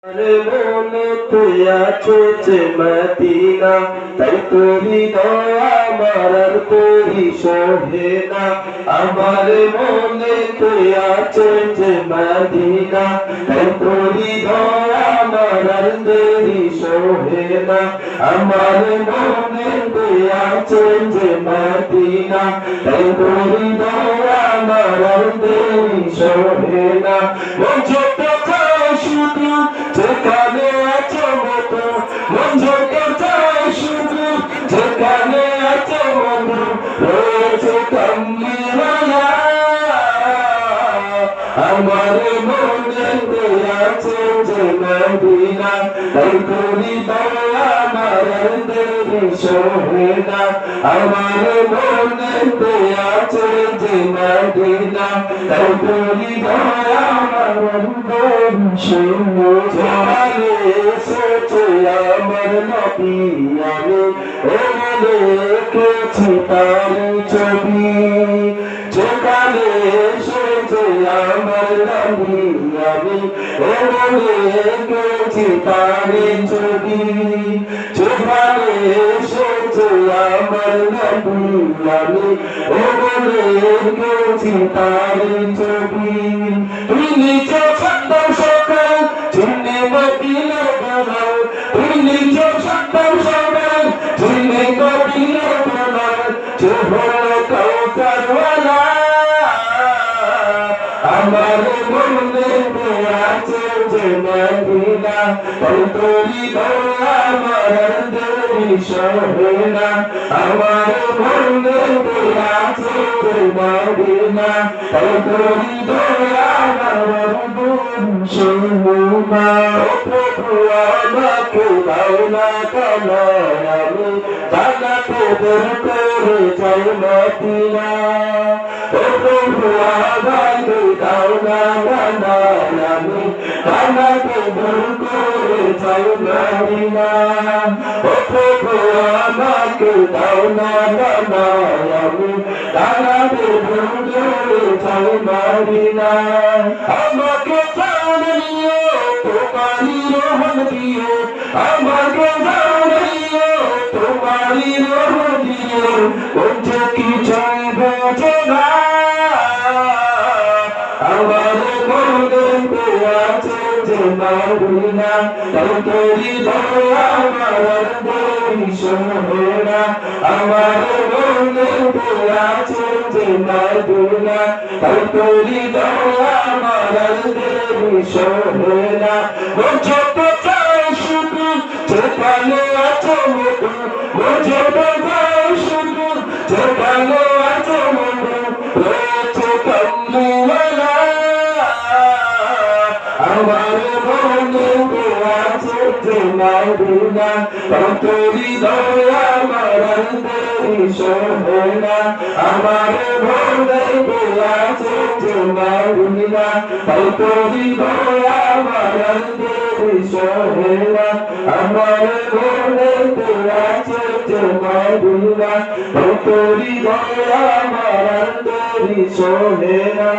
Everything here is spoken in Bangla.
আরে মনে তুই আছো যে মদিনা, তাই তোরি দয়া আমার আর তোরি সহে না। আমার মনে তুই আছো যে মদিনা, তাই তোরি দয়া আমার আর তোরি সহে না। আমার মনে তুই আছো যে মদিনা, তাই তোরি দয়া আমার আর তোরি সহে না। শুধু যেখানে আছো মতো মন ঝোঁকে চায়, শুধু যেখানে আছো মতো রয়েছে কামলিওয়ালা। আমার মনে আছে যে মদিনা, তাই করি দয়া আমার দেরি সহে না। আমার মনে আছে যে মদিনা, তাই করি দয়া আমার দেরি সহে না। এসেছে আমার নবী, আমি বলে রেখেছি তার ছবি। যেখানে এসেছে আমার নবী, আমি বলে রেখেছি তার ছবি। যেখানে এসেছে আমার নবী, আমি বলে রেখেছি তার ছবি। তুই নিচে সন্তান সকাল চিন্নি মদিনার বানাও, তুই নিচে সন্তান সকাল চিন্নি মদিনার বানাও, যে হলো কাউসারওয়ালা। আমার মনে আছে যে মদিনা, তাই তোরি দয়া আমার দেরি সহে না। আমার মনে আছে যে মদিনা, তাই তোরি দয়া আমার দেরি সহে না। প্রভু আমাকে দাও না কানা, আমি জান্নাতে বের করে যাই মদিনা। প্রভু আমাকে দাও না কানা, আমি জান্নাতে বের করে যাই মদিনা। প্রভু আমাকে দাও না কানা, আমি জান্নাতে বের করে যাই মদিনা। আমাকে জানিও তোমারি রহম দিও, আমাকে জানিও তোমারি রহম দিও, কোনটা কি চাইবে না। আমার মনে আছে যে মদিনা, তাই তোরি দয়া আমার দেরি সহে না। আমার মনে আছে যে মদিনা, তাই তোরি দয়া আমার দেরি সহে না। যেতে চাই শুধু যেখানে আছো মধু, যেতে চাই শুধু যেখানে আছো মধু রয়েছে কামলিওয়ালা। আমার মনে আছে যে মদিনা, তাই তোরি দয়া আমার দেরি সহে না। আমার মনে আছে যে মদিনা, তাই তোরি দয়া আমার দেরি সহে না। আমার মনে আছে যে মদিনা, তাই তোরি দয়া আমার দেরি সহে না।